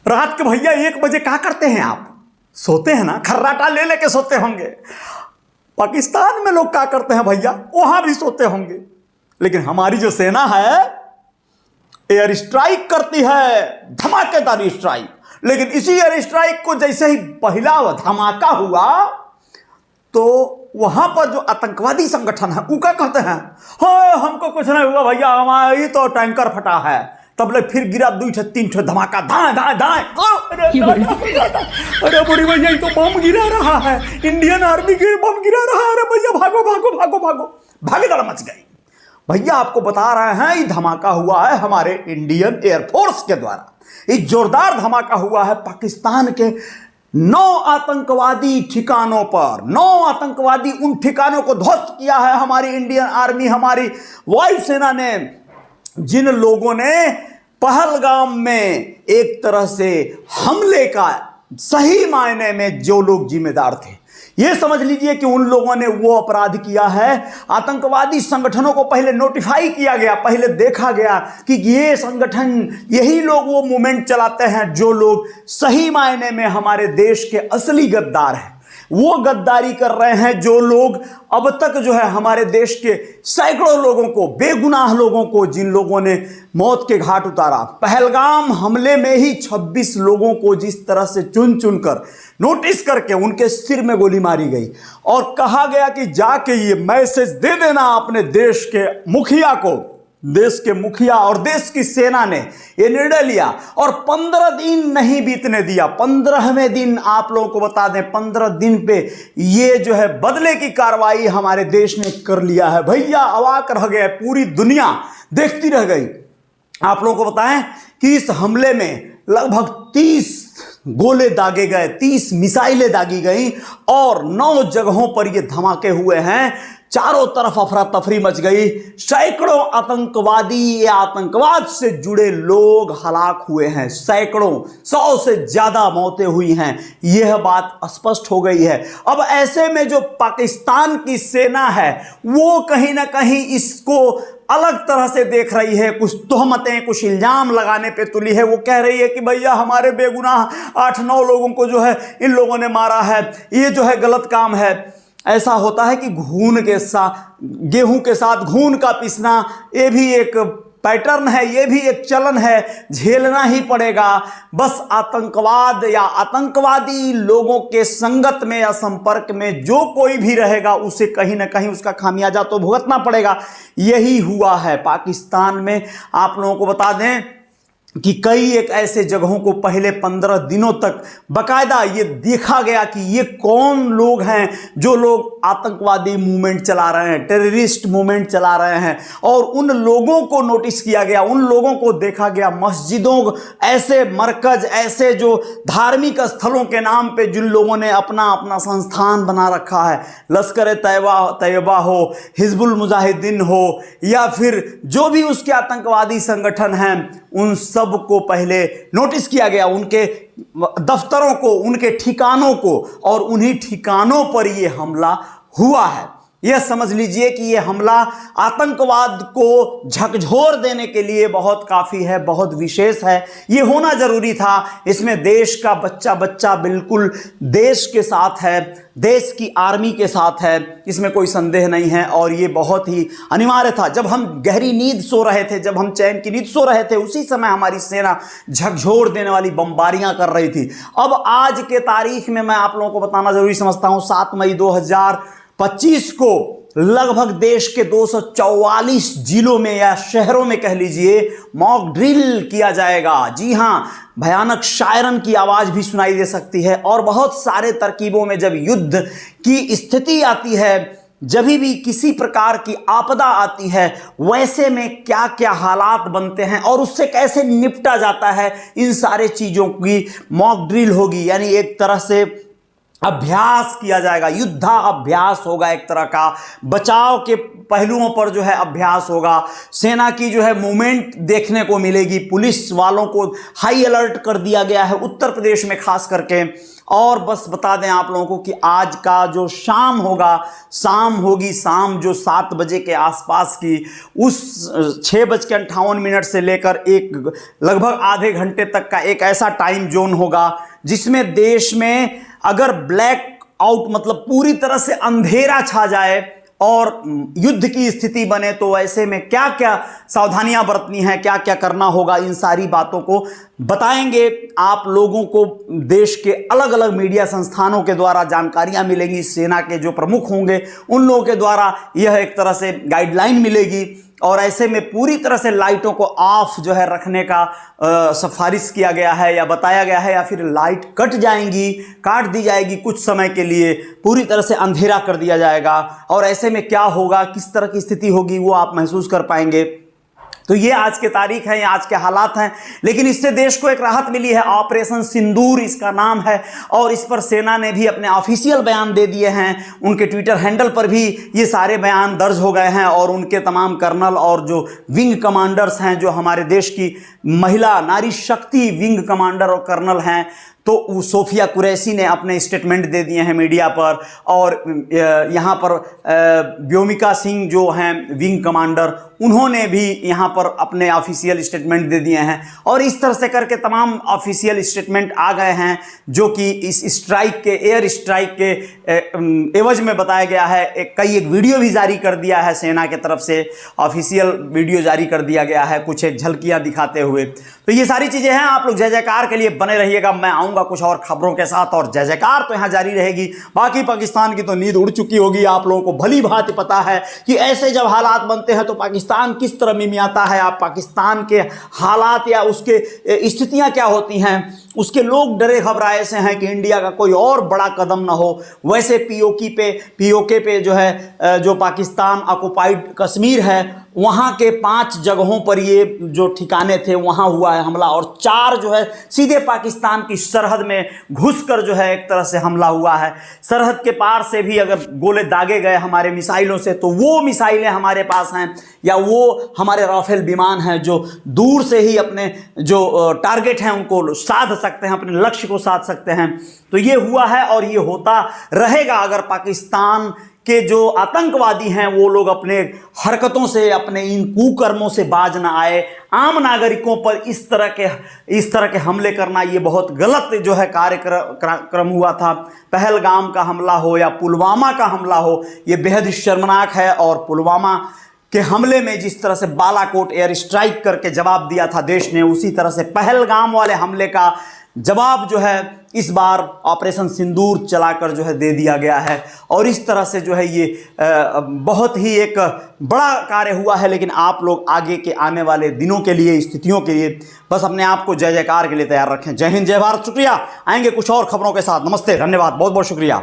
रात के भैया 1 बजे क्या करते हैं आप? सोते हैं ना, खर्राटा ले लेके सोते होंगे। पाकिस्तान में लोग क्या करते हैं भैया? वहां भी सोते होंगे। लेकिन हमारी जो सेना है एयर स्ट्राइक करती है, धमाकेदार स्ट्राइक। लेकिन इसी एयर स्ट्राइक को जैसे ही पहला धमाका हुआ तो वहां पर जो आतंकवादी संगठन है वो क्या कहते हैं? हाँ हमको कुछ नहीं हुआ भैया, हमारी तो टैंकर फटा है। तब ले फिर गिरा 2-3 धमाका, धाए धाए धाए। अरे बुरी भैया ये तो बम गिरा रहा है, इंडियन आर्मी के बम गिरा रहा है। अरे भैया भागो भागो भागो भागो, भागीदार मच गई। भैया आपको बता रहे हैं ये धमाका हुआ है हमारे इंडियन एयरफोर्स के द्वारा। ये जोरदार धमाका हुआ है पाकिस्तान के 9 आतंकवादी ठिकानों पर। 9 आतंकवादी उन ठिकानों को ध्वस्त किया है हमारी इंडियन आर्मी, हमारी वायुसेना ने। जिन लोगों ने पहलगाम में एक तरह से हमले का सही मायने में जो लोग जिम्मेदार थे, ये समझ लीजिए कि उन लोगों ने वो अपराध किया है। आतंकवादी संगठनों को पहले नोटिफाई किया गया, पहले देखा गया कि ये संगठन, यही लोग वो मूवमेंट चलाते हैं जो लोग सही मायने में हमारे देश के असली गद्दार हैं। वो गद्दारी कर रहे हैं जो लोग अब तक जो है हमारे देश के सैकड़ों लोगों को, बेगुनाह लोगों को, जिन लोगों ने मौत के घाट उतारा। पहलगाम हमले में ही 26 लोगों को जिस तरह से चुन चुन कर नोटिस करके उनके सिर में गोली मारी गई और कहा गया कि जाके ये मैसेज दे देना अपने देश के मुखिया को। देश के मुखिया और देश की सेना ने यह निर्णय लिया और 15 दिन नहीं बीतने दिया। 15वें दिन आप लोगों को बता दें, 15 दिन पे ये जो है बदले की कार्रवाई हमारे देश ने कर लिया है। भैया अवाक रह गए, पूरी दुनिया देखती रह गई। आप लोगों को बताएं कि इस हमले में लगभग 30 गोले दागे गए, 30 मिसाइलें दागी गई और 9 जगहों पर ये धमाके हुए हैं। चारों तरफ अफरा तफरी मच गई। सैकड़ों आतंकवादी या आतंकवाद से जुड़े लोग हलाक हुए हैं। सैकड़ों, 100 से ज्यादा मौतें हुई हैं। यह बात स्पष्ट हो गई है। अब ऐसे में जो पाकिस्तान की सेना है वो कहीं ना कहीं इसको अलग तरह से देख रही है। कुछ तोहमतें, कुछ इल्जाम लगाने पे तुली है। वो कह रही है कि भैया हमारे बेगुनाह 8-9 लोगों को जो है इन लोगों ने मारा है, ये जो है गलत काम है। ऐसा होता है कि गेहूं के साथ घून का पीसना, ये भी एक पैटर्न है, ये भी एक चलन है, झेलना ही पड़ेगा। बस आतंकवाद या आतंकवादी लोगों के संगत में या संपर्क में जो कोई भी रहेगा उसे कहीं ना कहीं उसका खामियाजा तो भुगतना पड़ेगा। यही हुआ है पाकिस्तान में। आप लोगों को बता दें कि कई एक ऐसे जगहों को पहले 15 दिनों तक बकायदा ये देखा गया कि ये कौन लोग हैं जो लोग आतंकवादी मूवमेंट चला रहे हैं, टेररिस्ट मूवमेंट चला रहे हैं, और उन लोगों को नोटिस किया गया, उन लोगों को देखा गया। मस्जिदों, ऐसे मरकज, ऐसे जो धार्मिक स्थलों के नाम पे जिन लोगों ने अपना अपना संस्थान बना रखा है, लश्कर तैयबा हो, हिजबुल मुजाहिदीन हो या फिर जो भी उसके आतंकवादी संगठन हैं, उन सब को पहले नोटिस किया गया, उनके दफ्तरों को, उनके ठिकानों को, और उन्हीं ठिकानों पर यह हमला हुआ है। यह समझ लीजिए कि यह हमला आतंकवाद को झकझोर देने के लिए बहुत काफ़ी है, बहुत विशेष है। यह होना जरूरी था। इसमें देश का बच्चा बच्चा बिल्कुल देश के साथ है, देश की आर्मी के साथ है, इसमें कोई संदेह नहीं है। और ये बहुत ही अनिवार्य था। जब हम गहरी नींद सो रहे थे, जब हम चैन की नींद सो रहे थे, उसी समय हमारी सेना झकझोर देने वाली बमबारियां कर रही थी। अब आज के तारीख में मैं आप लोगों को बताना जरूरी समझता हूं, 7 मई 2025 को लगभग देश के 244 जिलों में या शहरों में कह लीजिए मॉक ड्रिल किया जाएगा। जी हां, भयानक शायरन की आवाज भी सुनाई दे सकती है। और बहुत सारे तरकीबों में जब युद्ध की स्थिति आती है, जब भी किसी प्रकार की आपदा आती है, वैसे में क्या क्या हालात बनते हैं और उससे कैसे निपटा जाता है, इन सारे चीजों की मॉक ड्रिल होगी। यानी एक तरह से अभ्यास किया जाएगा, युद्धाभ्यास होगा, एक तरह का बचाव के पहलुओं पर जो है अभ्यास होगा। सेना की जो है मूवमेंट देखने को मिलेगी, पुलिस वालों को हाई अलर्ट कर दिया गया है उत्तर प्रदेश में खास करके। और बस बता दें आप लोगों को कि आज का जो शाम होगा, शाम जो 7 बजे के आसपास की, उस 6:58 से लेकर एक लगभग आधे घंटे तक का एक ऐसा टाइम जोन होगा जिसमें देश में अगर ब्लैक आउट मतलब पूरी तरह से अंधेरा छा जाए और युद्ध की स्थिति बने, तो ऐसे में क्या क्या सावधानियां बरतनी है, क्या क्या करना होगा, इन सारी बातों को बताएंगे आप लोगों को। देश के अलग अलग मीडिया संस्थानों के द्वारा जानकारियां मिलेंगी, सेना के जो प्रमुख होंगे उन लोगों के द्वारा यह एक तरह से गाइडलाइन मिलेगी। और ऐसे में पूरी तरह से लाइटों को ऑफ जो है रखने का सिफारिश किया गया है या बताया गया है, या फिर लाइट काट दी जाएगी कुछ समय के लिए, पूरी तरह से अंधेरा कर दिया जाएगा। और ऐसे में क्या होगा, किस तरह की स्थिति होगी, वो आप महसूस कर पाएंगे। तो ये आज के तारीख है, ये आज के हालात हैं। लेकिन इससे देश को एक राहत मिली है, ऑपरेशन सिंदूर इसका नाम है, और इस पर सेना ने भी अपने ऑफिशियल बयान दे दिए हैं। उनके ट्विटर हैंडल पर भी ये सारे बयान दर्ज हो गए हैं, और उनके तमाम कर्नल और जो विंग कमांडर्स हैं, जो हमारे देश की महिला नारी शक्ति विंग कमांडर और कर्नल हैं, तो सोफिया कुरैशी ने अपने स्टेटमेंट दे दिए हैं मीडिया पर। और यहाँ पर व्योमिका सिंह जो हैं विंग कमांडर, उन्होंने भी यहाँ पर अपने ऑफिशियल स्टेटमेंट दे दिए हैं। और इस तरह से करके तमाम ऑफिशियल स्टेटमेंट आ गए हैं, जो कि इस स्ट्राइक के, एयर स्ट्राइक के एवज में बताया गया है। एक वीडियो भी जारी कर दिया है सेना की तरफ से, ऑफिशियल वीडियो जारी कर दिया गया है कुछ एक झलकियाँ दिखाते हुए। तो ये सारी चीज़ें हैं, आप लोग जय जयकार के लिए बने रहिएगा। मैं आऊँगा कुछ और खबरों के साथ, और जय जयकार तो यहाँ जारी रहेगी। बाकी पाकिस्तान की तो नींद उड़ चुकी होगी, आप लोगों को भली भांति पता है कि ऐसे जब हालात बनते हैं तो पाकिस्तान किस तरह मिमियाता है। आप पाकिस्तान के हालात या उसके स्थितियां क्या होती हैं, उसके लोग डरे घबराए से हैं कि इंडिया का कोई और बड़ा कदम ना हो। वैसे पीओके पे जो है, जो पाकिस्तान ऑक्युपाइड कश्मीर है, वहाँ के 5 जगहों पर ये जो ठिकाने थे वहाँ हुआ है हमला, और 4 जो है सीधे पाकिस्तान की सरहद में घुसकर जो है एक तरह से हमला हुआ है। सरहद के पार से भी अगर गोले दागे गए हमारे मिसाइलों से, तो वो मिसाइलें हमारे पास हैं, या वो हमारे राफेल विमान हैं जो दूर से ही अपने जो टारगेट हैं उनको साध सकते हैं, अपने लक्ष्य को साध सकते हैं। तो ये हुआ है और ये होता रहेगा अगर पाकिस्तान के जो आतंकवादी हैं वो लोग अपने हरकतों से, अपने इन कुकर्मों से बाज ना आए। आम नागरिकों पर इस तरह के हमले करना ये बहुत गलत जो है कार्यक्रम हुआ था। पहलगाम का हमला हो या पुलवामा का हमला हो, ये बेहद शर्मनाक है। और पुलवामा के हमले में जिस तरह से बालाकोट एयर स्ट्राइक करके जवाब दिया था देश ने, उसी तरह से पहलगाम वाले हमले का जवाब जो है इस बार ऑपरेशन सिंदूर चलाकर जो है दे दिया गया है। और इस तरह से जो है ये बहुत ही एक बड़ा कार्य हुआ है। लेकिन आप लोग आगे के आने वाले दिनों के लिए, स्थितियों के लिए बस अपने आप को जय जयकार के लिए तैयार रखें। जय हिंद, जय भारत, शुक्रिया। आएंगे कुछ और खबरों के साथ। नमस्ते, धन्यवाद, बहुत बहुत शुक्रिया।